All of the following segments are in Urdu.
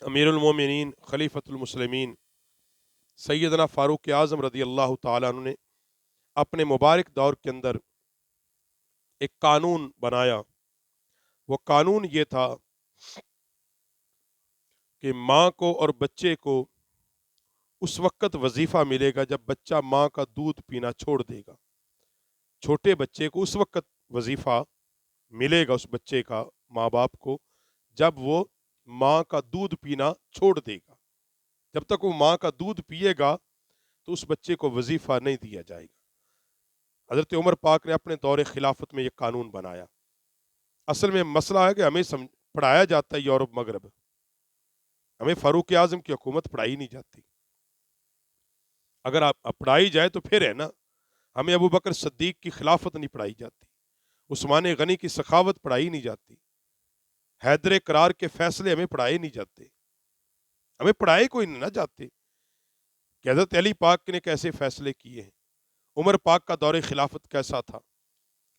امیر المومنین خلیفۃ المسلمین سیدنا فاروق اعظم رضی اللہ تعالیٰ عنہ نے اپنے مبارک دور کے اندر ایک قانون بنایا۔ وہ قانون یہ تھا کہ ماں کو اور بچے کو اس وقت وظیفہ ملے گا جب بچہ ماں کا دودھ پینا چھوڑ دے گا۔ چھوٹے بچے کو اس وقت وظیفہ ملے گا، اس بچے کا ماں باپ کو، جب وہ ماں کا دودھ پینا چھوڑ دے گا۔ جب تک وہ ماں کا دودھ پیے گا تو اس بچے کو وظیفہ نہیں دیا جائے گا۔ حضرت عمر پاک نے اپنے دور خلافت میں یہ قانون بنایا۔ اصل میں مسئلہ ہے کہ ہمیں پڑھایا جاتا ہے یورپ مغرب، ہمیں فاروق اعظم کی حکومت پڑھائی نہیں جاتی۔ اگر آپ پڑھائی جائے تو پھر ہے نا، ہمیں ابو بکر صدیق کی خلافت نہیں پڑھائی جاتی، عثمان غنی کی سخاوت پڑھائی نہیں جاتی، حیدر کرار کے فیصلے ہمیں پڑھائے نہیں جاتے، ہمیں پڑھائے کوئی نہ جاتے کہ حضرت علی پاک نے کیسے فیصلے کیے ہیں، عمر پاک کا دور خلافت کیسا تھا،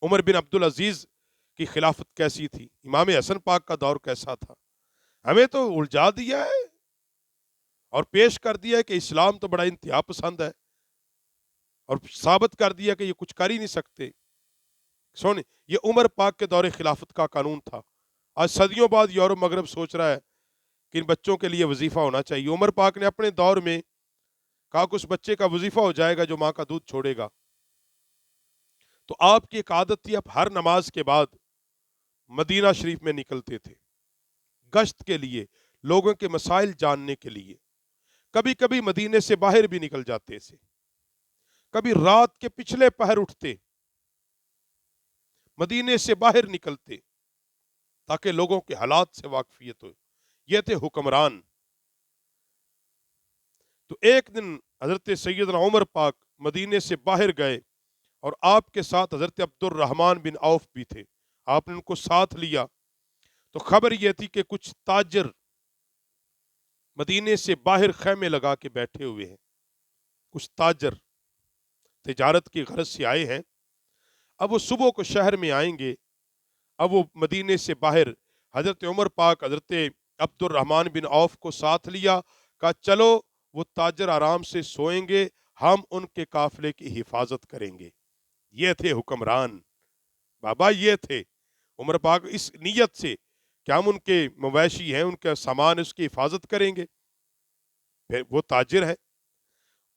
عمر بن عبدالعزیز کی خلافت کیسی تھی، امام حسن پاک کا دور کیسا تھا۔ ہمیں تو الجھا دیا ہے اور پیش کر دیا ہے کہ اسلام تو بڑا انتہا پسند ہے، اور ثابت کر دیا کہ یہ کچھ کر ہی نہیں سکتے۔ سونے، یہ عمر پاک کے دور خلافت کا قانون تھا۔ آج صدیوں بعد یورپ مغرب سوچ رہا ہے کہ ان بچوں کے لیے وظیفہ ہونا چاہیے۔ عمر پاک نے اپنے دور میں کہا کہ اس بچے کا وظیفہ ہو جائے گا جو ماں کا دودھ چھوڑے گا۔ تو آپ کی ایک عادت تھی، آپ ہر نماز کے بعد مدینہ شریف میں نکلتے تھے گشت کے لیے، لوگوں کے مسائل جاننے کے لیے۔ کبھی کبھی مدینے سے باہر بھی نکل جاتے تھے، کبھی رات کے پچھلے پہر اٹھتے، مدینے سے باہر نکلتے تاکہ لوگوں کے حالات سے واقفیت ہو۔ یہ تھے حکمران۔ تو ایک دن حضرت سیدنا عمر پاک مدینے سے باہر گئے اور آپ کے ساتھ حضرت عبد الرحمن بن عوف بھی تھے۔ آپ نے ان کو ساتھ لیا تو خبر یہ تھی کہ کچھ تاجر مدینے سے باہر خیمے لگا کے بیٹھے ہوئے ہیں، کچھ تاجر تجارت کی غرض سے آئے ہیں۔ اب وہ صبح کو شہر میں آئیں گے، اب وہ مدینے سے باہر حضرت عمر پاک حضرت عبد الرحمن بن عوف کو ساتھ لیا، کہا چلو وہ تاجر آرام سے سوئیں گے، ہم ان کے قافلے کی حفاظت کریں گے۔ یہ تھے حکمران بابا، یہ تھے عمر پاک اس نیت سے کہ ہم ان کے مویشی ہیں، ان کا سامان، اس کی حفاظت کریں گے۔ پھر وہ تاجر ہے۔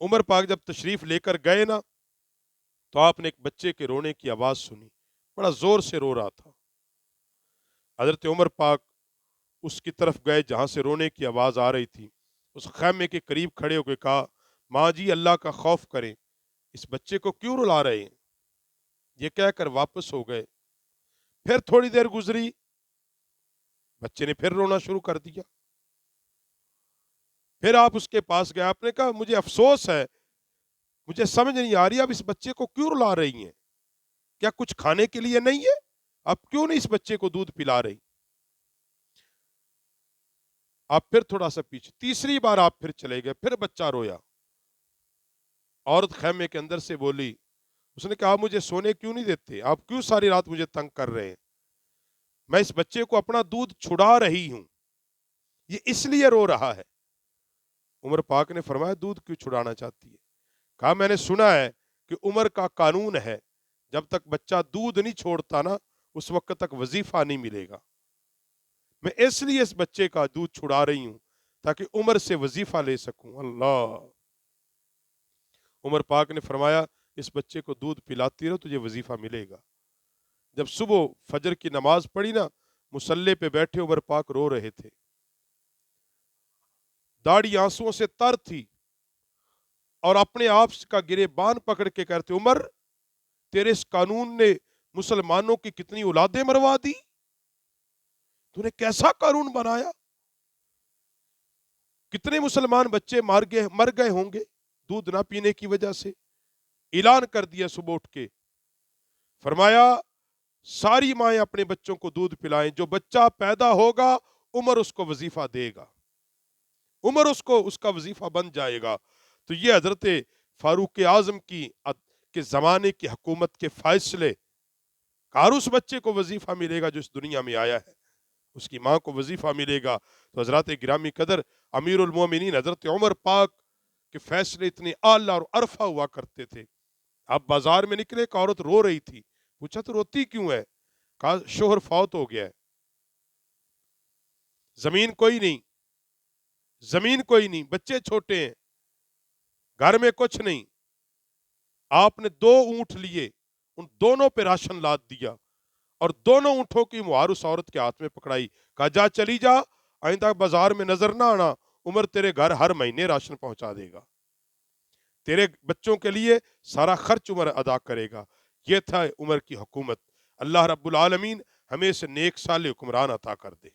عمر پاک جب تشریف لے کر گئے نا تو آپ نے ایک بچے کے رونے کی آواز سنی، بڑا زور سے رو رہا تھا۔ حضرت عمر پاک اس کی طرف گئے جہاں سے رونے کی آواز آ رہی تھی، اس خیمے کے قریب کھڑے ہو کے کہا، ماں جی اللہ کا خوف کریں، اس بچے کو کیوں رلا رہے ہیں؟ یہ کہہ کر واپس ہو گئے۔ پھر تھوڑی دیر گزری، بچے نے پھر رونا شروع کر دیا۔ پھر آپ اس کے پاس گئے، آپ نے کہا مجھے افسوس ہے، مجھے سمجھ نہیں آ رہی اب اس بچے کو کیوں رلا رہی ہیں، کیا کچھ کھانے کے لیے نہیں ہے؟ آپ کیوں نہیں اس بچے کو دودھ پلا رہی؟ آپ پھر تھوڑا سا پیچھے، تیسری بار آپ پھر چلے گئے، پھر بچہ رویا۔ عورت خیمے کے اندر سے بولی، اس نے کہا آپ مجھے سونے کیوں نہیں دیتے، آپ کیوں ساری رات مجھے تنگ کر رہے ہیں؟ میں اس بچے کو اپنا دودھ چھڑا رہی ہوں، یہ اس لیے رو رہا ہے۔ عمر پاک نے فرمایا دودھ کیوں چھڑانا چاہتی ہے؟ کہا میں نے سنا ہے کہ عمر کا قانون ہے جب تک بچہ دودھ نہیں چھوڑتا نا اس وقت تک وظیفہ نہیں ملے گا، میں اس لیے اس بچے کا دودھ چھڑا رہی ہوں تاکہ عمر سے وظیفہ لے سکوں۔ اللہ! عمر پاک نے فرمایا اس بچے کو دودھ پلاتی رہو تجھے وظیفہ ملے گا۔ جب صبح فجر کی نماز پڑھی نا، مصلی پہ بیٹھے عمر پاک رو رہے تھے، داڑھی آنسوؤں سے تر تھی، اور اپنے آپ کا گریبان پکڑ کے کہتے عمر تیرے اس قانون نے مسلمانوں کی کتنی اولادیں مروا دی، تو نے کیسا قانون بنایا، کتنے مسلمان بچے مر گئے ہوں گے دودھ نہ پینے کی وجہ سے۔ اعلان کر دیا صبح اٹھ کے، فرمایا ساری مائیں اپنے بچوں کو دودھ پلائیں، جو بچہ پیدا ہوگا عمر اس کو وظیفہ دے گا، عمر اس کا وظیفہ بن جائے گا۔ تو یہ حضرت فاروق اعظم کے زمانے کی حکومت کے فیصلے، کار اس بچے کو وظیفہ ملے گا جو اس دنیا میں آیا ہے۔ اس کی ماں کو وظیفہ ملے گا۔ تو حضرات گرامی قدر، امیر المومنین حضرت عمر پاک کے فیصلے اتنے اعلیٰ اور عرفہ ہوا کرتے تھے۔ آپ بازار میں نکلے، ایک عورت رو رہی تھی، پوچھا تو روتی کیوں ہے؟ کہا شوہر فوت ہو گیا ہے، زمین کوئی نہیں، زمین کوئی نہیں، بچے چھوٹے ہیں، گھر میں کچھ نہیں۔ آپ نے 2 اونٹ لیے، ان دونوں پہ راشن لاد دیا اور دونوں اونٹوں کی مہار اس عورت کے ہاتھ میں پکڑائی، کہا جا چلی جا، آئندہ بازار میں نظر نہ آنا، عمر تیرے گھر ہر مہینے راشن پہنچا دے گا، تیرے بچوں کے لیے سارا خرچ عمر ادا کرے گا۔ یہ تھا عمر کی حکومت۔ اللہ رب العالمین ہمیں سے نیک صالح حکمران عطا کر دے۔